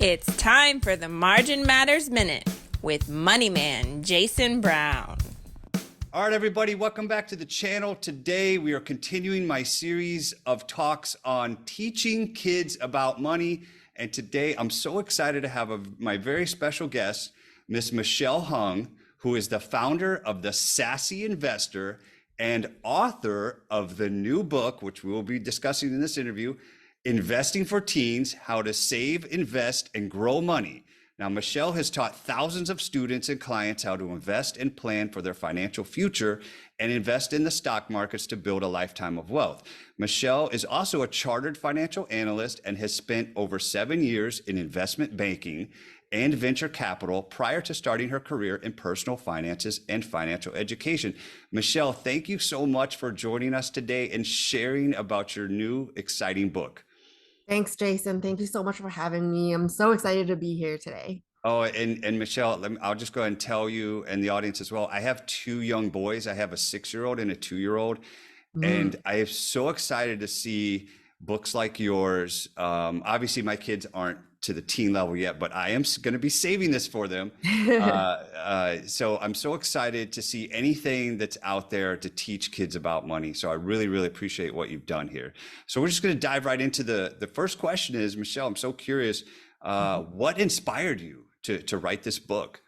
It's time for the Margin Matters Minute with Money Man Jason Brown. All right, everybody, welcome back to the channel. Today, we are continuing my series of talks on teaching kids about money. And today, I'm so excited to have my very special guest, Miss Michelle Hung, who is the founder of the Sassy Investor and author of the new book, which we will be discussing in this interview, Investing for Teens: How to Save, Invest, and Grow Money. Now, Michelle has taught thousands of students and clients how to invest and plan for their financial future and invest in the stock markets to build a lifetime of wealth. Michelle is also a chartered financial analyst and has spent over 7 years in investment banking and venture capital prior to starting her career in personal finances and financial education. Michelle, thank you so much for joining us today and sharing about your new exciting book. Thanks, Jason. Thank you so much for having me. I'm so excited to be here today. Oh, and Michelle, I'll just go ahead and tell you and the audience as well. I have two young boys. I have a 6-year-old and a 2-year-old. And I am so excited to see books like yours. Obviously, my kids aren't to the teen level yet, but I am going to be saving this for them. So I'm so excited to see anything that's out there to teach kids about money. So I really, really appreciate what you've done here. So we're just going to dive right into the first question is, Michelle, I'm so curious, what inspired you to write this book?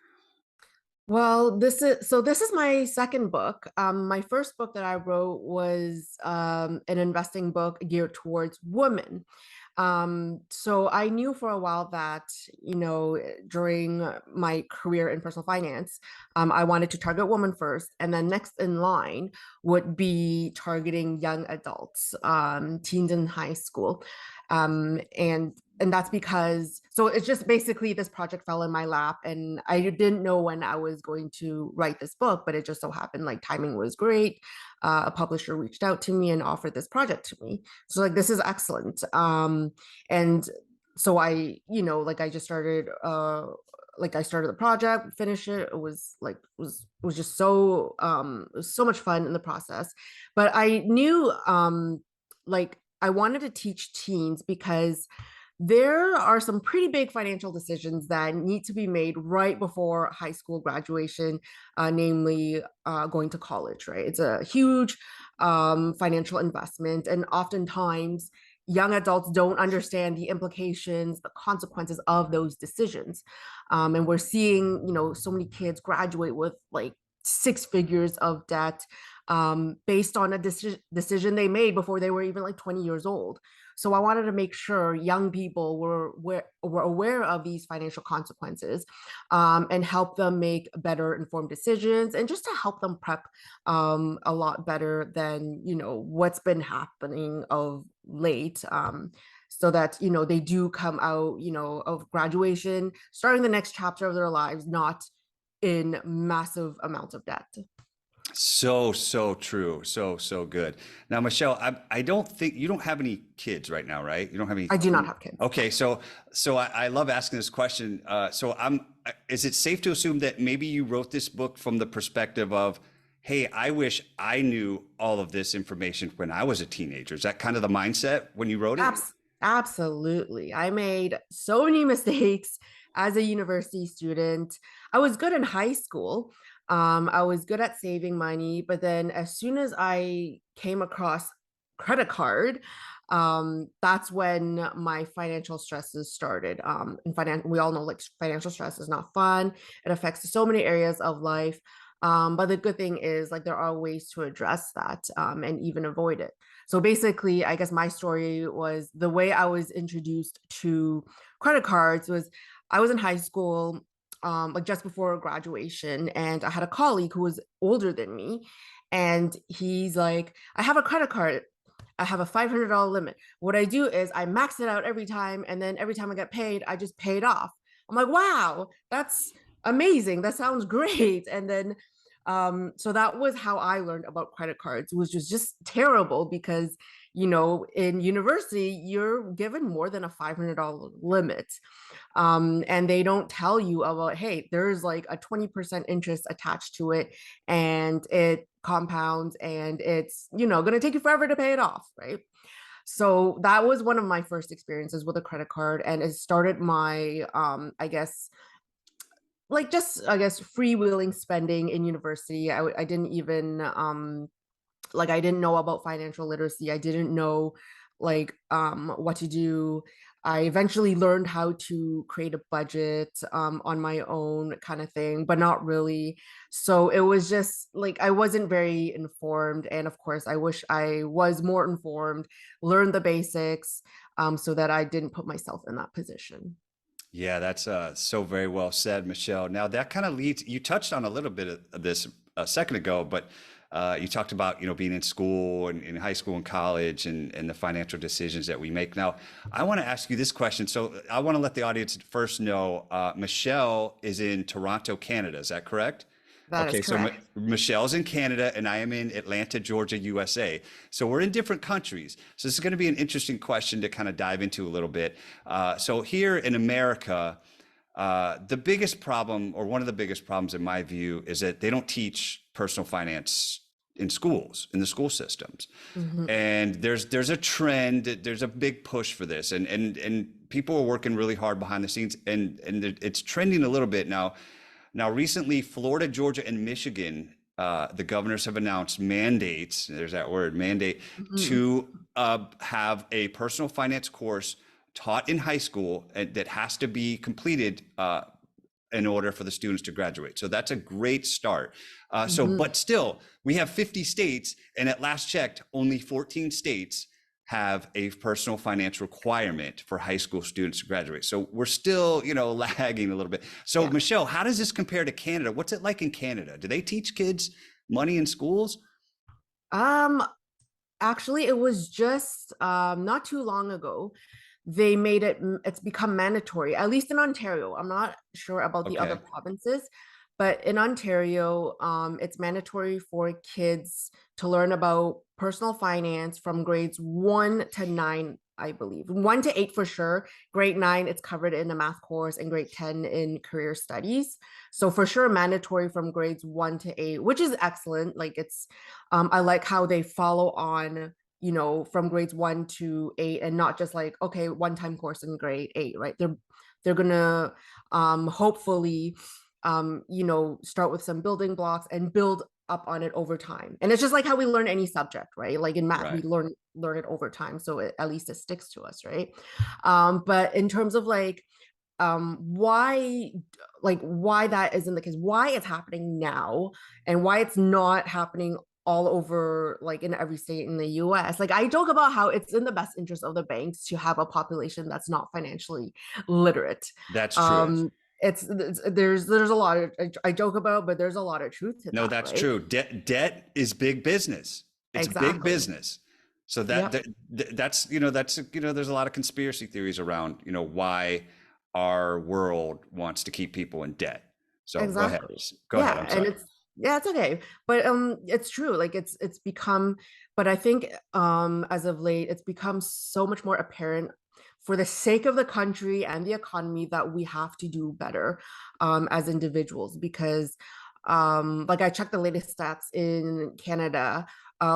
Well, this is my second book. My first book that I wrote was an investing book geared towards women. So I knew for a while that, during my career in personal finance, I wanted to target women first, and then next in line would be targeting young adults, teens in high school. And that's because, so it's just basically this project fell in my lap and I didn't know when I was going to write this book, but it just so happened like timing was great. A publisher reached out to me and offered this project to me. So like, this is excellent. And so I just started, I started the project, finished it. It was just so, it was so much fun in the process. But I knew, I wanted to teach teens because there are some pretty big financial decisions that need to be made right before high school graduation, namely going to college, right? It's a huge financial investment. And oftentimes, young adults don't understand the implications, the consequences of those decisions. And we're seeing, so many kids graduate with like 6 figures of debt based on a decision they made before they were even like 20 years old. So I wanted to make sure young people were aware of these financial consequences and help them make better informed decisions and just to help them prep a lot better than, what's been happening of late. So that, they do come out, of graduation, starting the next chapter of their lives, not in massive amounts of debt. So true. So good. Now, Michelle, I don't think you don't have any kids right now, right? You don't have any. I do not have kids. Okay. So I love asking this question. Is it safe to assume that maybe you wrote this book from the perspective of, hey, I wish I knew all of this information when I was a teenager? Is that kind of the mindset when you wrote it? Absolutely. I made so many mistakes as a university student. I was good in high school. I was good at saving money, but then as soon as I came across credit card, that's when my financial stresses started. We all know like financial stress is not fun. It affects so many areas of life. But the good thing is like there are ways to address that and even avoid it. So basically, I guess my story was the way I was introduced to credit cards was I was in high school, like just before graduation, and I had a colleague who was older than me, and he's like, I have a credit card. I have a $500 limit. What I do is I max it out every time, and then every time I get paid, I just pay it off. I'm like, wow, that's amazing. That sounds great. And then so that was how I learned about credit cards, which was just terrible because, in university, you're given more than a $500 limit. And they don't tell you about, hey, there's like a 20% interest attached to it and it compounds and it's, going to take you forever to pay it off, right? So that was one of my first experiences with a credit card, and it started my I guess freewheeling spending in university. I didn't even I didn't know about financial literacy. I didn't know what to do. I eventually learned how to create a budget on my own, kind of thing, but not really. So it was just like I wasn't very informed, and of course I wish I was more informed, learned the basics, so that I didn't put myself in that position. Yeah, that's so very well said, Michelle. Now that kind of leads, you touched on a little bit of this a second ago, but you talked about, being in school and in high school and college and the financial decisions that we make. Now, I want to ask you this question. So I want to let the audience first know, Michelle is in Toronto, Canada. Is that correct? That is Okay, so correct. Michelle's in Canada and I am in Atlanta, Georgia, USA. So we're in different countries. So this is going to be an interesting question to kind of dive into a little bit. So here in America, the biggest problem, or one of the biggest problems in my view, is that they don't teach personal finance in schools, in the school systems. Mhm. And there's a trend, there's a big push for this, and people are working really hard behind the scenes, and it's trending a little bit now. Now, recently, Florida, Georgia, and Michigan, the governors have announced mandates, there's that word, mandate, Mhm. to have a personal finance course taught in high school that has to be completed in order for the students to graduate. So that's a great start. Mhm. But still, we have 50 states, and at last checked, only 14 states have a personal finance requirement for high school students to graduate. So we're still, lagging a little bit. So Yeah. Michelle, how does this compare to Canada? What's it like in Canada? Do they teach kids money in schools? Um, Actually, it was just not too long ago. They made it's become mandatory, at least in Ontario. I'm not sure about the other Okay. provinces, but in Ontario, it's mandatory for kids to learn about personal finance from grades 1 to 9, I believe. 1 to 8 for sure. Grade 9, it's covered in the math course, and grade 10 in career studies. So for sure, mandatory from grades 1 to 8, which is excellent. I like how they follow on, from grades 1 to 8, and not just like, okay, one-time course in grade 8, right? They're gonna hopefully start with some building blocks and build up on it over time. And it's just like how we learn any subject, right? Like in math, we Right. learn it over time, so at least it sticks to us, right? But in terms of why why that isn't the case, why it's happening now, and why it's not happening all over, like in every state in the US. Like I joke about how it's in the best interest of the banks to have a population that's not financially literate. That's true. um there's a lot of, I joke about, but there's a lot of truth to No, that, that's right? true. Debt is big business. It's big Exactly. business. So Yep. there's a lot of conspiracy theories around, why our world wants to keep people in debt. So go ahead. Exactly. Go ahead. Yeah, I'm and sorry. it's okay. But it's true. Like it's become, but I think as of late it's become so much more apparent, for the sake of the country and the economy, that we have to do better as individuals, because like I checked the latest stats in Canada.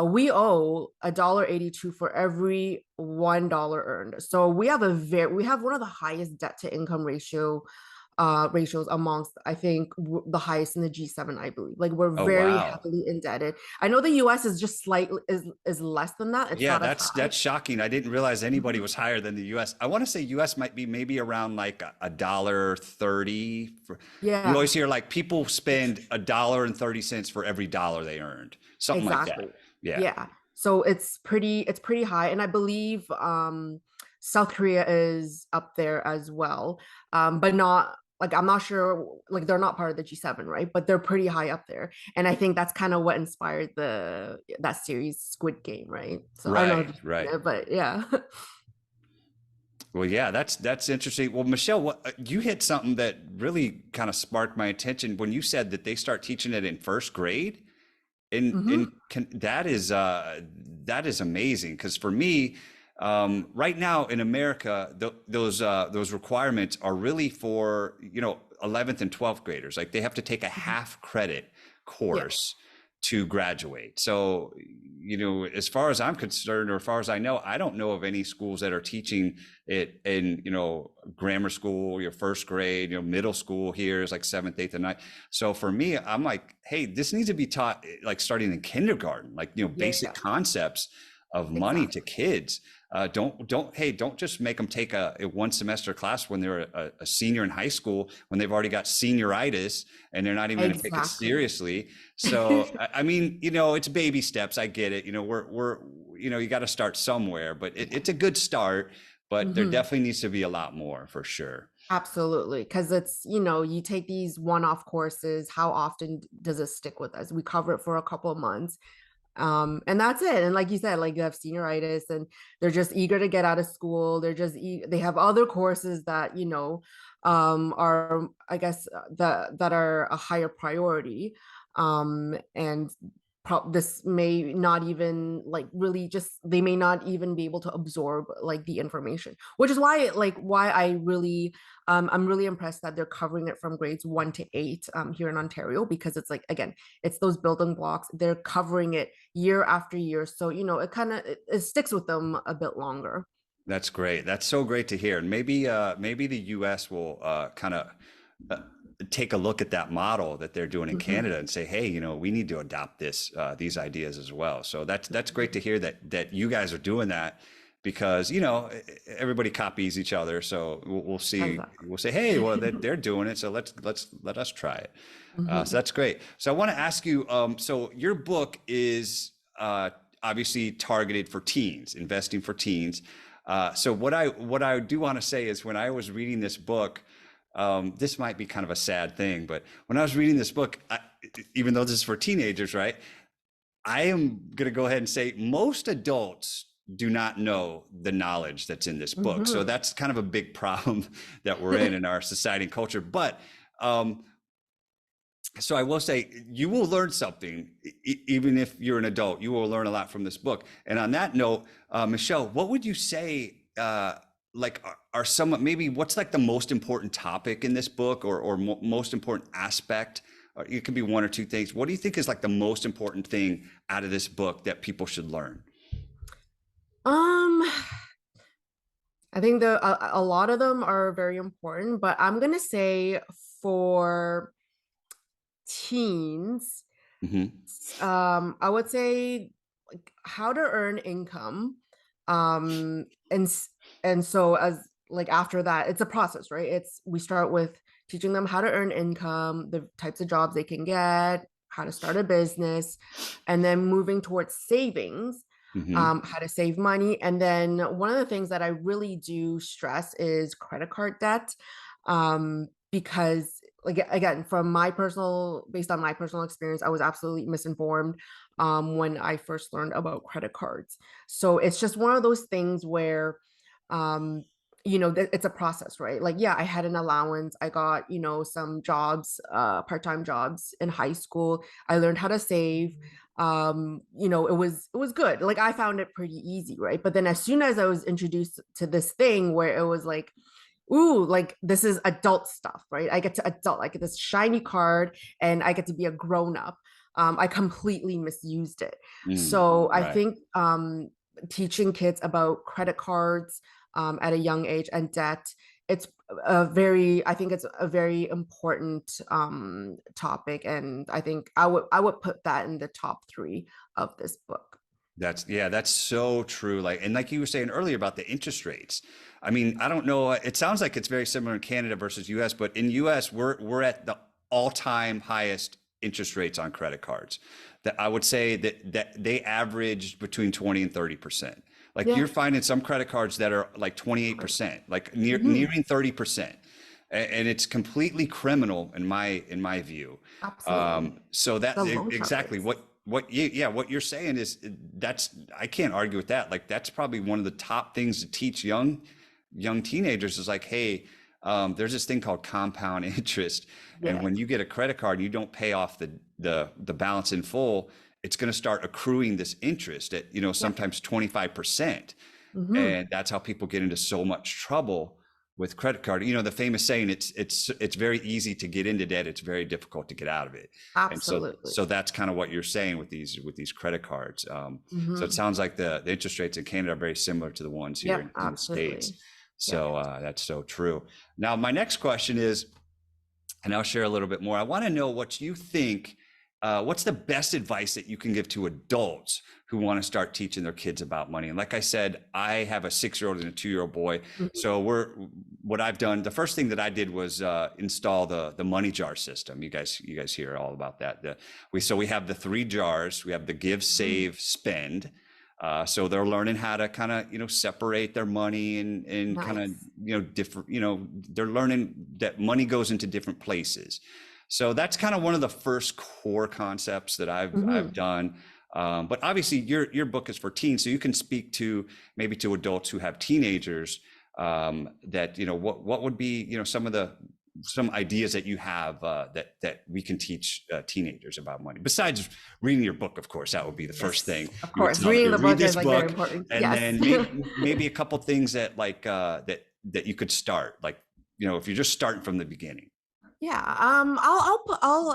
We owe $1.82 for every $1 earned. So we have one of the highest debt to income ratios amongst, I think, the highest in the G7, I believe. Like we're Oh, very wow. heavily indebted. I know the US is just slightly is less than that. It's Yeah, not as that's high. that's shocking. I didn't realize anybody Mhm. was higher than the US. I want to say US might be maybe around like a dollar 30. You Yeah, always hear like people spend $1.30 for every dollar they earned. Something like that. exactly. Yeah. Yeah. So it's pretty high. And I believe South Korea is up there as well. But not like, I'm not sure, like they're not part of the G7, right? But they're pretty high up there. And I think that's kind of what inspired the that series Squid Game, right? So I don't know if Right, you've seen right. it, but yeah. Well, yeah, that's interesting. Well, Michelle, you hit something that really kind of sparked my attention when you said that they start teaching it in first grade. Hmm. That is amazing because for me, right now in America, those requirements are really for 11th and 12th graders. Like they have to take a half credit Yeah. course to graduate. So, as far as I'm concerned, or as far as I know, I don't know of any schools that are teaching it in, grammar school, your first grade, middle school here is like seventh, eighth, and ninth. So for me, I'm like, hey, this needs to be taught like starting in kindergarten, like, basic Yeah, concepts of money to exactly. kids. Don't just make them take a one semester class when they're a senior in high school, when they've already got senioritis and they're not even going to take it Exactly. seriously. So, I mean, it's baby steps. I get it. You got to start somewhere, but it's a good start, but there Hmm. definitely needs to be a lot more for sure. Absolutely. Because it's, you take these one-off courses, how often does it stick with us? We cover it for a couple of months. And that's it. And like you said, like you have senioritis and they're just eager to get out of school. They have other courses that, are, I guess, that are a higher priority. And this may not even like really just they may not even be able to absorb like the information, which is why I'm really impressed that they're covering it from grades 1 to 8 here in Ontario, because it's like, again, it's those building blocks. They're covering it year after year. So, it sticks with them a bit longer. That's great. That's so great to hear. And maybe the US will kind of uh, take a look at that model that they're doing in Mhm. Canada and say, hey, we need to adopt these ideas as well. So that's great to hear that you guys are doing that, because everybody copies each other. So we'll see. Exactly. We'll say, hey, well, they're doing it, so let us try it. So Mhm. that's great. So I want to ask you. So your book is obviously targeted for teens, investing for teens. So what I do want to say is, when I was reading this book, this might be kind of a sad thing, but when I was reading this book, even though this is for teenagers, right? I am going to go ahead and say most adults do not know the knowledge that's in this book. So Mhm. that's kind of a big problem that we're in our society and culture. But um, so I will say, you will learn something. Even if you're an adult, you will learn a lot from this book. And on that note, Michelle, what would you say, like are some, maybe what's like the most important topic in this book, or most important aspect? Or it could be one or two things. What do you think is like the most important thing out of this book that people should learn? Um, I think a lot of them are very important, but I'm gonna say for teens, Hmm. I would say like how to earn income. And so as like after that, it's a process, right? It's we start with teaching them how to earn income, the types of jobs they can get, how to start a business, and then moving towards savings, Hmm. how to save money. And then one of the things that I really do stress is credit card debt. Because like again, based on my personal experience, I was absolutely misinformed when I first learned about credit cards. So it's just one of those things where um it's a process, right? Like, yeah, I had an allowance. I got, some jobs, part-time jobs in high school. I learned how to save. It was good. Like, I found it pretty easy, right? But then as soon as I was introduced to this thing where it was like, ooh, like this is adult stuff, right? I get this shiny card and I get to be a grown up. I completely misused it. Mm, So I right. think teaching kids about credit cards at a young age and debt, I think it's a very important topic. And I think I would put that in the top three of this book. That's so true. And like you were saying earlier about the interest rates. I mean, I don't know. It sounds like it's very similar in Canada versus US, but in US, we're at the all-time highest interest rates on credit cards. That I would say that they average between 20 and 30%. Like, Yeah. you're finding some credit cards that are like 28%, like Mhm. nearing 30%. And it's completely criminal in my view. Absolutely. So that The loan shark exactly rates. what you're saying is, that's, I can't argue with that. Like, that's probably one of the top things to teach young teenagers is like, hey, there's this thing called compound interest, and Yeah. when you get a credit card and you don't pay off the balance in full, it's going to start accruing this interest at, Yeah. sometimes 25%. Hmm. And that's how people get into so much trouble with credit card, the famous saying, it's very easy to get into debt. It's very difficult to get out of it. And Absolutely. so that's kind of what you're saying with these credit cards. So it sounds like the interest rates in Canada are very similar to the ones here Yep, in the States. absolutely. So that's so true. Now, my next question is, and I'll share a little bit more. I want to know what you think. What's the best advice that you can give to adults who want to start teaching their kids about money? And like I said, I have a 6-year-old and a 2-year-old boy. So what I've done, the first thing that I did was install the money jar system. You guys hear all about that. We have the 3 jars. We have the give, save, spend. So they're learning how to kind of, separate their money and kind of, different, they're learning that money goes into different places. So that's kind of one of the first core concepts that I've done. But obviously your book is for teens, so you can speak to maybe to adults who have teenagers, that, what would be, some ideas that you have that we can teach teenagers about money, besides reading your book. Of course, that would be the first thing. Of course, reading the book is like very important. And then maybe a couple things that that you could start, like, if you're just starting from the beginning. Yeah. I'll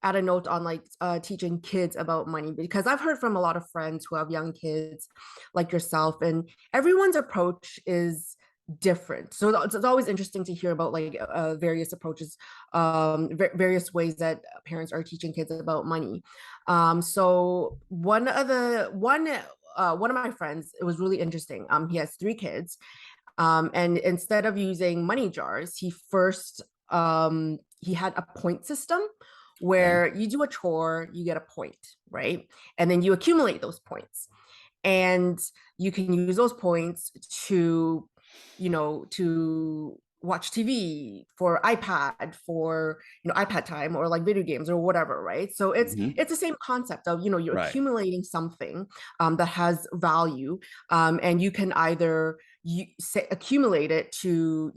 add a note on like teaching kids about money, because I've heard from a lot of friends who have young kids like yourself, and everyone's approach is different. So it's always interesting to hear about like various approaches, various ways that parents are teaching kids about money. So one of my friends, it was really interesting. He has 3 kids. And instead of using money jars, he had a point system where you do a chore, you get a point, right? And then you accumulate those points. And you can use those points to, to watch TV, for iPad, for, iPad time, or like video games or whatever, right? So it's the same concept of, you're accumulating something that has value, and you can either accumulate it to,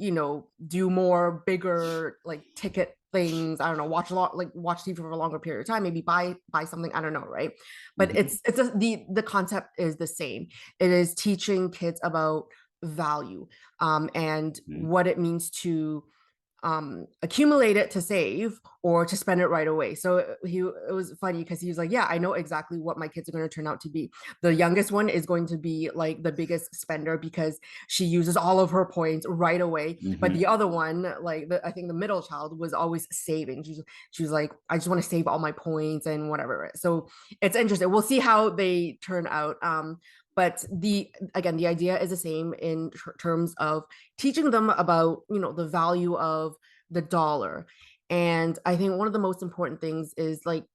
do more bigger like ticket things. I don't know, watch TV for a longer period of time, maybe buy something, I don't know, right? But the concept is the same. It is teaching kids about value, and what it means to accumulate it to save or to spend it right away. So it was funny because he was like, yeah, I know exactly what my kids are going to turn out to be. The youngest one is going to be like the biggest spender because she uses all of her points right away. But the other one, like I think the middle child, was always saving. She was like, I just want to save all my points and whatever. So it's interesting. We'll see how they turn out. But the idea is the same in terms of teaching them about, the value of the dollar. And I think one of the most important things is like,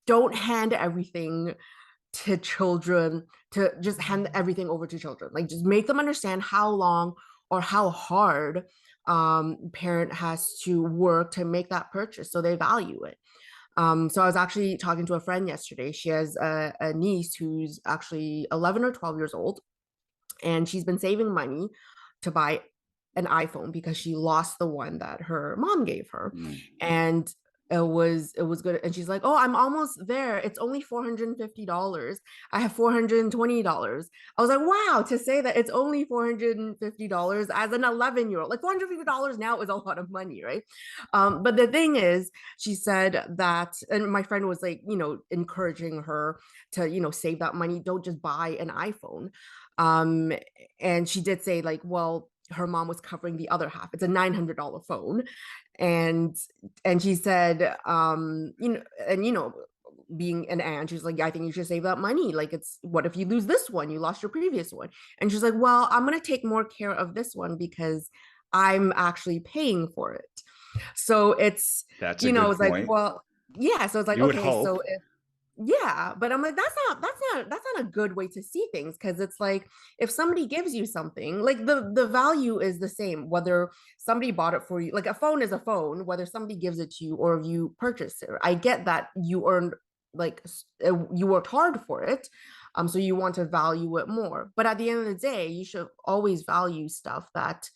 don't hand everything to children, to just hand everything over to children. Like, just make them understand how long or how hard parent has to work to make that purchase, so they value it. So I was actually talking to a friend yesterday. She has a niece who's actually 11 or 12 years old, and she's been saving money to buy an iPhone because she lost the one that her mom gave her. And it was good. And she's like, oh, I'm almost there. It's only $450. I have $420. I was like, wow, to say that it's only $450 as an 11-year-old, like $450 now is a lot of money, right? But the thing is, she said that, and my friend was like, encouraging her to, save that money. Don't just buy an iPhone. And she did say like, well, her mom was covering the other half. It's a $900 phone. And she said, being an aunt, she's like, I think you should save that money. Like, it's, what if you lose this one? You lost your previous one. And she's like, well, I'm going to take more care of this one because I'm actually paying for it. So it's, that's a good it's point. like, well, yeah. So it's like, you okay, so if, yeah, but I'm like, that's not a good way to see things, because it's like, if somebody gives you something, like the value is the same whether somebody bought it for you. Like, a phone is a phone, whether somebody gives it to you or you purchase it. I get that you earned, like, you worked hard for it, so you want to value it more. But at the end of the day, you should always value stuff that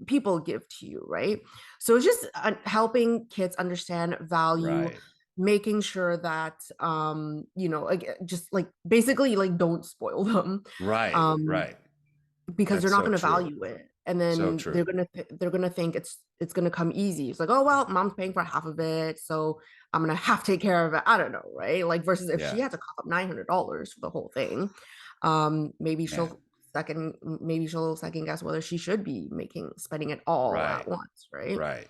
people give to you, right? So it's just helping kids understand value, making sure that like, just like, basically, like, don't spoil them. Right. because they're That's not so going to true. value it, and So then true. they're going to think it's going to come easy. It's like, oh well, mom's paying for half of it, so I'm going to have to take care of it. I don't know, right? Like versus if she Yeah. had to cough up $900 for the whole thing, maybe Yeah. she'll second guess whether she should be spending it all at Right. once, right? Right.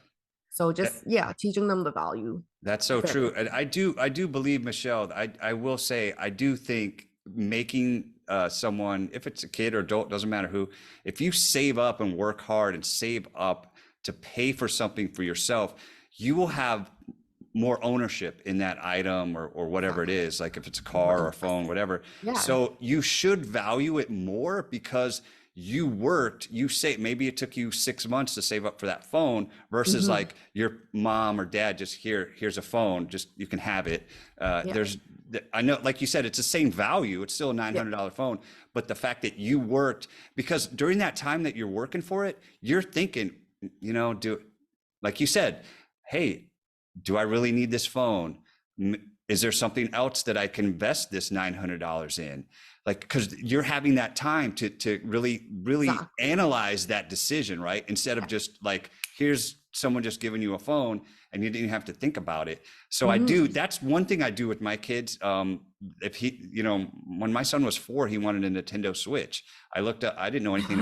So That, just yeah, teaching them the value. that's so Very true. And I do believe, Michelle, I will say, I do think making someone, if it's a kid or adult, doesn't matter who, if you save up and work hard and save up to pay for something for yourself, you will have more ownership in that item or whatever it exactly is, like if it's a car or a phone, 100%. whatever. Yeah. So you should value it more because you worked, you say maybe it took you 6 months to save up for that phone versus Hmm. like your mom or dad just here's a phone, just you can have it. Yeah. There's I know, like you said, it's the same value. It's still a Yeah. $900 phone, but the fact that you worked, because during that time that you're working for it, you're thinking, do, like you said, hey, do I really need this phone? Is there something else that I can invest this $900 in? Like, because you're having that time to really Exactly. analyze that decision, right? Instead of Yeah. just like, here's someone just giving you a phone and you didn't have to think about it. So Hmm. that's one thing I do with my kids. If he, when my son was 4, he wanted a Nintendo Switch. I looked up, I didn't know anything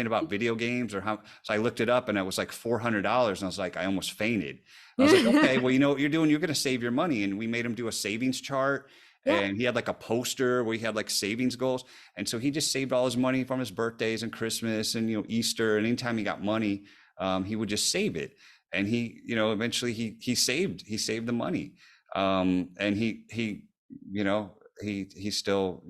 about video games or how, so I looked it up and it was like $400. And I was like, I almost fainted. I was like, okay, well, you know what you're doing? You're going to save your money. And we made him do a savings chart. Yeah. And he had like a poster where he had like savings goals. And so he just saved all his money from his birthdays and Christmas and, Easter. And anytime he got money, he would just save it. And he, eventually he saved the money. And you know, he still,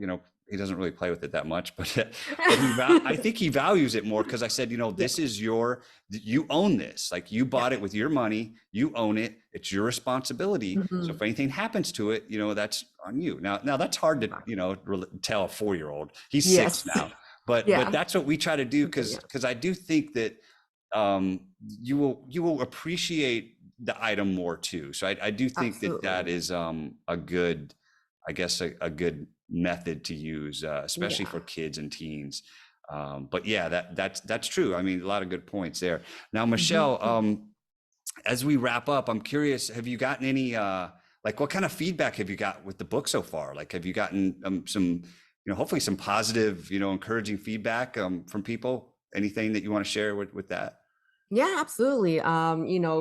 he doesn't really play with it that much, but I think he values it more because I said, Yeah. this is you own this. Like you Yeah. bought it with your money, you own it. It's your responsibility. So if Hmm. anything happens to it, that's on you. Now that's hard to, tell a 4-year-old. He's 6 Yes. now, but Yeah. that's what we try to do Yeah. because I do think that you will appreciate the item more too. So I do think that Absolutely. is a good, I guess a good method to use, especially Yeah. for kids and teens. But yeah, that's true. I mean, a lot of good points there. Now, Michelle, Hmm. as we wrap up, I'm curious, have you gotten any like what kind of feedback have you got with the book so far? Like, have you gotten some, hopefully some positive, encouraging feedback from people? Anything that you want to share with that? Yeah, absolutely.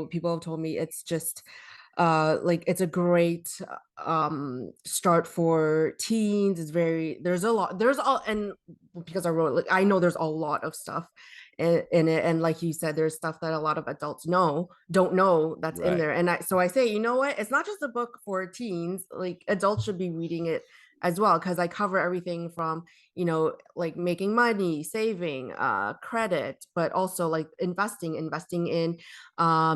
People have told me it's just like it's a great start for teens. It's very there's a lot there's all and because I wrote like I know there's a lot of stuff in it, and like you said, there's stuff that a lot of adults don't know that's in Right. there. And I say, you know what, it's not just a book for teens, like adults should be reading it as well, because I cover everything from like making money, saving, credit, but also like investing in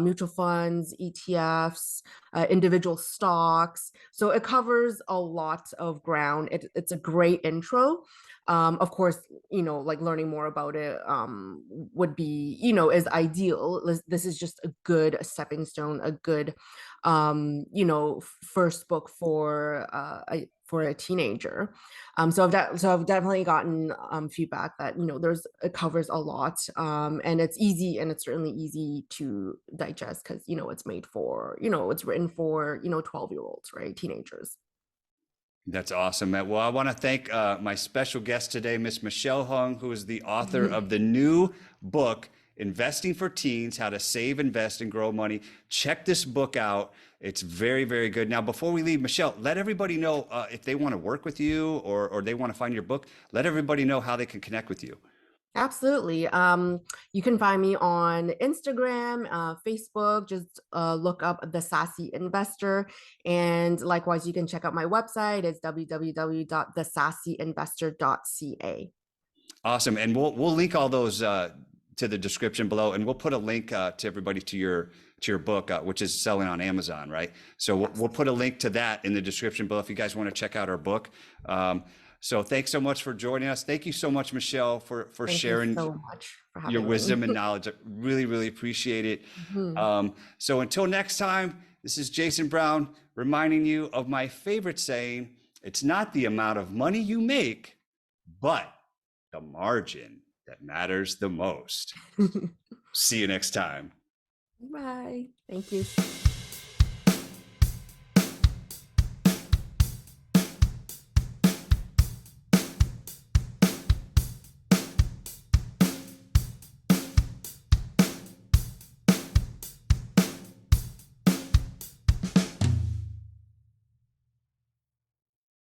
mutual funds, ETFs, individual stocks. So it covers a lot of ground. It's a great intro. Of course, like learning more about it would be, is ideal. This is just a good stepping stone, a good, first book for a teenager. So I've definitely gotten feedback that it covers a lot, and it's easy, and it's certainly easy to digest because it's made for it's written for 12-year-olds, right, teenagers. That's awesome, Matt. Well, I want to thank my special guest today, Miss Michelle Hung, who is the author of the new book, Investing for Teens, How to Save, Invest, and Grow Money. Check this book out. It's very, very good. Now, before we leave, Michelle, let everybody know if they want to work with you or they want to find your book, let everybody know how they can connect with you. Absolutely. You can find me on Instagram, Facebook. Just look up the Sassy Investor, and likewise, you can check out my website. It's www.thesassyinvestor.ca. Awesome. And we'll link all those to the description below, and we'll put a link to everybody to your book, which is selling on Amazon, right? So we'll put a link to that in the description below if you guys want to check out our book. So thanks so much for joining us. Thank you so much, Michelle, for Thank you sharing so much for your having me. wisdom and knowledge. I really, really appreciate it. Mhm. So until next time, this is Jason Brown reminding you of my favorite saying: it's not the amount of money you make, but the margin that matters the most. See you next time. Bye. Thank you.